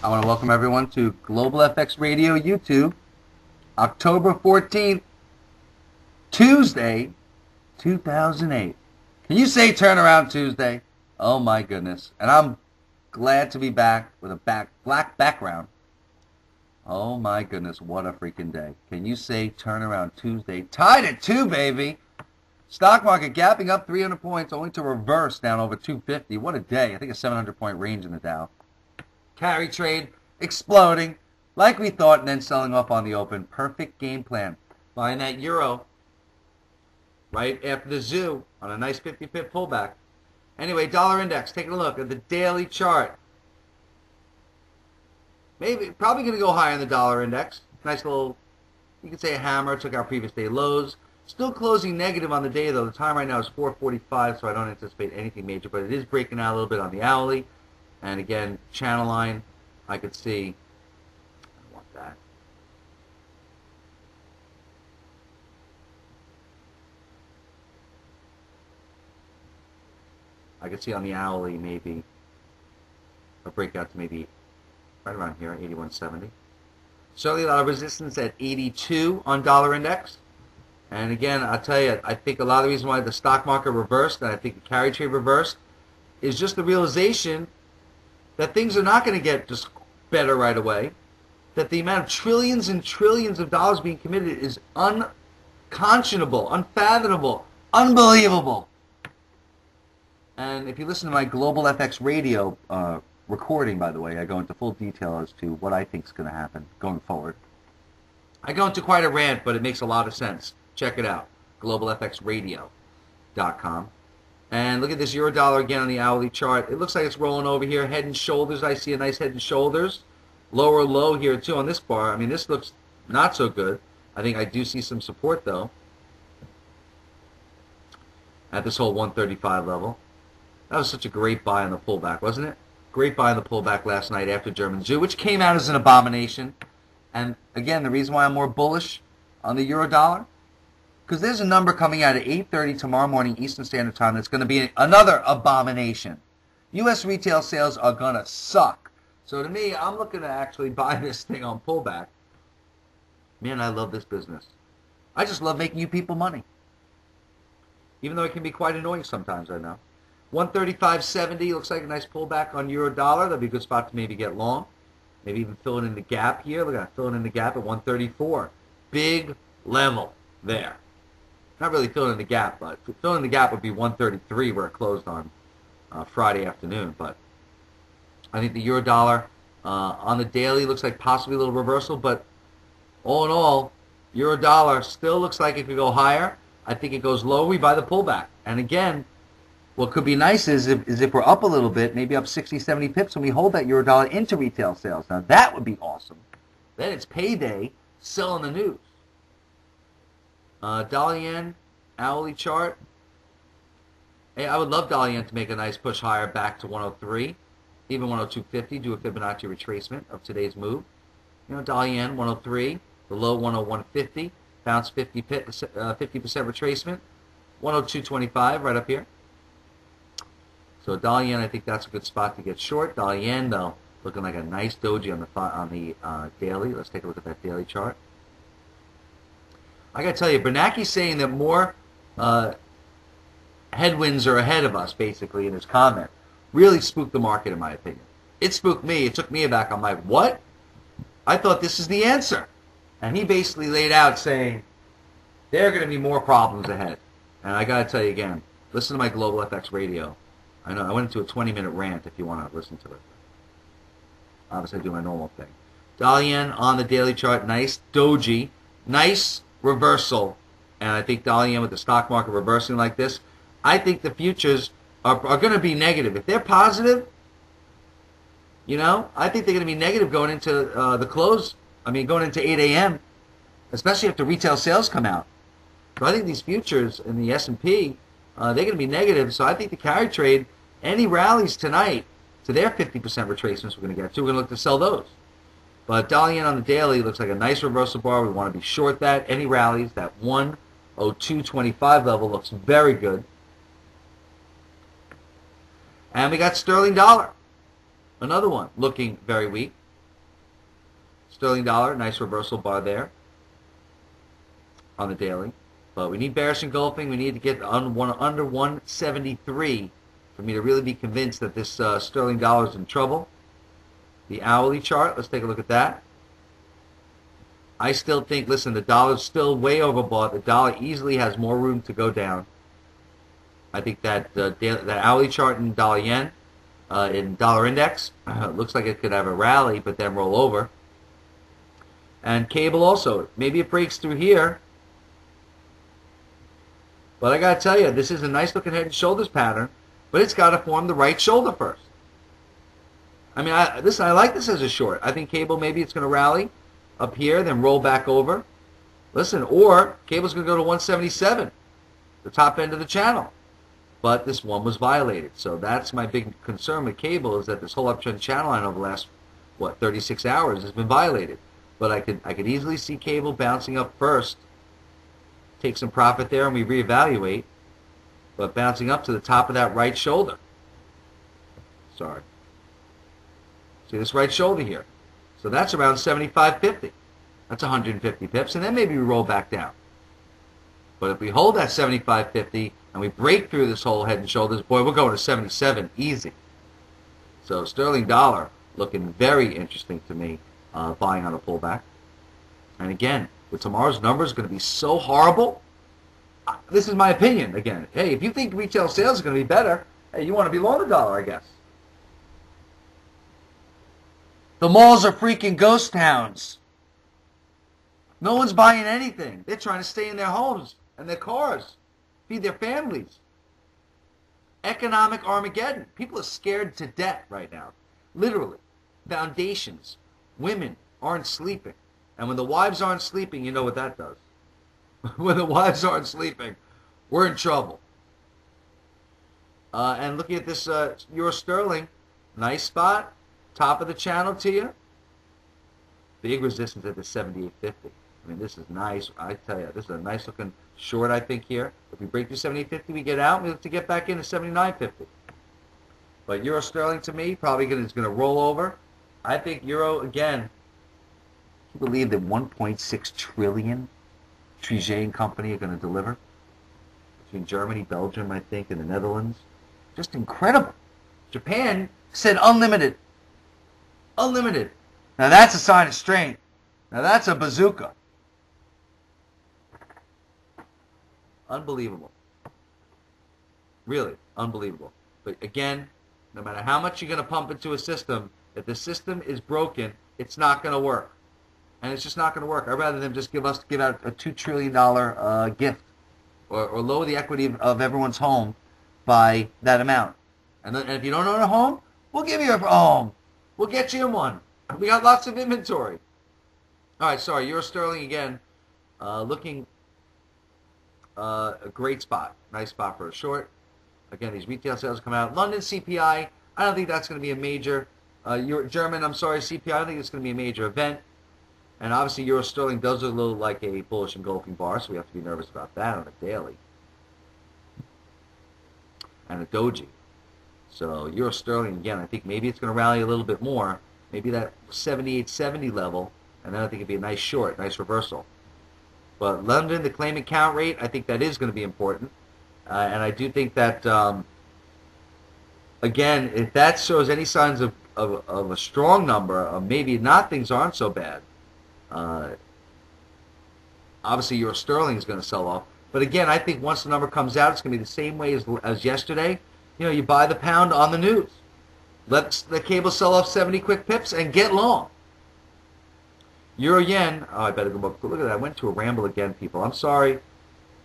I want to welcome everyone to Global FX Radio YouTube, October 14th, Tuesday, 2008. Can you say turnaround Tuesday? Oh my goodness. And I'm glad to be back with a black background. Oh my goodness, what a freaking day. Can you say turnaround Tuesday? Tied at 2, baby. Stock market gapping up 300 points, only to reverse down over 250. What a day. I think a 700-point range in the Dow. Carry trade exploding like we thought and then selling off on the open. Perfect game plan. Buying that euro right after the zoo on a nice 50-pip pullback. Anyway, dollar index, taking a look at the daily chart. Probably going to go higher in the dollar index. Nice little, you could say a hammer, took our previous day lows. Still closing negative on the day, though. The time right now is 4:45, so I don't anticipate anything major, but it is breaking out a little bit on the hourly. And again, channel line, I could see, I want that. I could see on the hourly maybe a breakout to maybe right around here, 81.70. Certainly a lot of resistance at 82 on dollar index. And again, I'll tell you, I think a lot of the reason why the stock market reversed, and I think the carry trade reversed, is just the realization that things are not going to get just better right away, that the amount of trillions and trillions of dollars being committed is unconscionable, unfathomable, unbelievable. And if you listen to my Global FX Radio recording, by the way, I go into full detail as to what I think is going to happen going forward. I go into quite a rant, but it makes a lot of sense. Check it out, globalfxradio.com. And look at this euro dollar again on the hourly chart. It looks like it's rolling over here, head and shoulders. I see a nice head and shoulders. Lower low here, too, on this bar. I mean, this looks not so good. I think I do see some support, though, at this whole 135 level. That was such a great buy on the pullback, wasn't it? Great buy on the pullback last night after German Zoo, which came out as an abomination. And, again, the reason why I'm more bullish on the euro dollar, because there's a number coming out at 8:30 tomorrow morning Eastern Standard Time that's going to be another abomination. U.S. retail sales are going to suck. So to me, I'm looking to actually buy this thing on pullback. Man, I love this business. I just love making you people money. Even though it can be quite annoying sometimes, I know. 135.70 looks like a nice pullback on euro dollar. That'd be a good spot to maybe get long. Maybe even fill it in the gap here. Look at that, fill it in the gap at 134. Big level there. Not really filling in the gap, but filling in the gap would be 133 where it closed on Friday afternoon. But I think the euro dollar on the daily looks like possibly a little reversal, but all in all, euro dollar still looks like it could go higher. I think it goes lower. We buy the pullback. And again, what could be nice is if we're up a little bit, maybe up 60, 70 pips, and we hold that euro dollar into retail sales. Now that would be awesome. Then it's payday, selling the news. Dollar yen, hourly chart. Hey, I would love dollar yen to make a nice push higher back to 103, even 102.50, do a Fibonacci retracement of today's move. You know, dollar yen, 103, the low 101.50, bounce 50% retracement, 102.25 right up here. So dollar yen, I think that's a good spot to get short. Dollar yen, though, looking like a nice doji on the daily. Let's take a look at that daily chart. I got to tell you, Bernanke's saying that more headwinds are ahead of us, basically, in his comment. Really spooked the market, in my opinion. It spooked me. It took me aback. I'm like, what? I thought this is the answer. And he basically laid out saying, there are going to be more problems ahead. And I got to tell you again, listen to my Global FX Radio. I know I went into a 20-minute rant if you want to listen to it. Obviously, I do my normal thing. Dollar yen on the daily chart, nice doji, nice reversal, and I think dollar yen with the stock market reversing like this, I think the futures are going to be negative. If they're positive, you know, I think they're going to be negative going into the close. I mean, going into 8 a.m., especially if the retail sales come out. So I think these futures in the S&P, they're going to be negative. So I think the carry trade, any rallies tonight to their 50% retracements we're going to get to, we're going to look to sell those. But dollar yen on the daily looks like a nice reversal bar. We want to be short that. Any rallies, that 102.25 level looks very good. And we got sterling dollar. Another one looking very weak. Sterling dollar, nice reversal bar there on the daily. But we need bearish engulfing. We need to get under 173 for me to really be convinced that this sterling dollar is in trouble. The hourly chart, let's take a look at that. I still think, listen, the dollar's still way overbought. The dollar easily has more room to go down. I think that that hourly chart in dollar yen, in dollar index, looks like it could have a rally, but then roll over. And cable also, maybe it breaks through here. But I got to tell you, this is a nice looking head and shoulders pattern, but it's got to form the right shoulder first. I mean, I like this as a short. I think cable, maybe it's going to rally up here, then roll back over. Listen, or cable's going to go to 177, the top end of the channel. But this one was violated. So that's my big concern with cable, is that this whole uptrend channel line over the last, 36 hours has been violated. But I could easily see cable bouncing up first, take some profit there, and we reevaluate. But bouncing up to the top of that right shoulder. Sorry. See this right shoulder here. So that's around 75.50. That's 150 pips, and then maybe we roll back down. But if we hold that 75.50 and we break through this whole head and shoulders, boy, we're going to 77 easy. So sterling dollar looking very interesting to me, buying on a pullback. And again, with tomorrow's numbers going to be so horrible, this is my opinion. Again, hey, if you think retail sales are going to be better, hey, you want to be long the dollar, I guess. The malls are freaking ghost towns. No one's buying anything. They're trying to stay in their homes and their cars, feed their families. Economic Armageddon. People are scared to death right now. Literally. Foundations. Women aren't sleeping. And when the wives aren't sleeping, you know what that does. When the wives aren't sleeping, we're in trouble. And looking at this Euro Sterling, nice spot. Top of the channel to you. Big resistance at the 78.50. I mean, this is nice. I tell you, this is a nice looking short, I think, here. If we break through 78.50, we get out. We look to get back into 79.50. But Euro Sterling, to me, probably is going to roll over. I think Euro, again, you believe that 1.6 trillion Trigé and Company are going to deliver? Between Germany, Belgium, I think, and the Netherlands. Just incredible. Japan said unlimited. Unlimited. Now that's a sign of strength. Now that's a bazooka. Unbelievable. Really, unbelievable. But again, no matter how much you're going to pump into a system, if the system is broken, it's not going to work. And it's just not going to work. I'd rather them just give out a $2 trillion gift, or lower the equity of everyone's home by that amount. And if you don't own a home, we'll give you a home. We'll get you one. We got lots of inventory. All right, sorry, Euro Sterling again, looking a great spot. Nice spot for a short. Again, these retail sales come out. London CPI, I don't think that's going to be a major. German, I'm sorry, CPI, I don't think it's going to be a major event. And obviously, Euro Sterling does look a little like a bullish engulfing bar, so we have to be nervous about that on a daily. And a doji. So Euro Sterling, again, I think maybe it's going to rally a little bit more. Maybe that 78.70 level, and then I think it'd be a nice short, nice reversal. But London, the claimant count rate, I think that is going to be important. And I do think that, again, if that shows any signs of a strong number, maybe not, things aren't so bad. Obviously, Euro Sterling is going to sell off. But again, I think once the number comes out, it's going to be the same way as yesterday. You know, you buy the pound on the news. Let the cable sell off 70 quick pips and get long. Euro yen. Oh, I better go back. Look at that. I went to a ramble again, people. I'm sorry.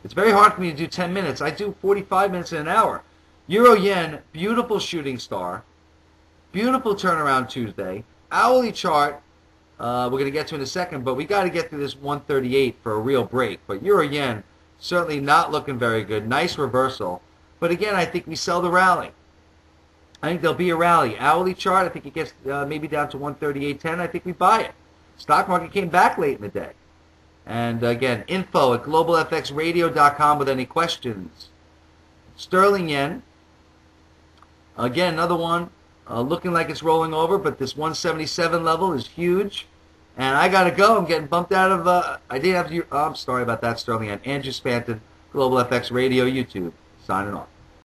It's very hard for me to do 10 minutes. I do 45 minutes in an hour. Euro yen, beautiful shooting star. Beautiful turnaround Tuesday. Hourly chart, we're going to get to in a second, but we got to get to this 138 for a real break. But Euro yen, certainly not looking very good. Nice reversal. But again, I think we sell the rally. I think there'll be a rally. Hourly chart, I think it gets maybe down to 138.10. I think we buy it. Stock market came back late in the day. And again, info at globalfxradio.com with any questions. Sterling yen, again, another one looking like it's rolling over, but this 177 level is huge. And I gotta go. I'm getting bumped out of. I didn't have you. Oh, I'm sorry about that, Sterling. And Andrew Spanton, Global FX Radio, YouTube, signing off.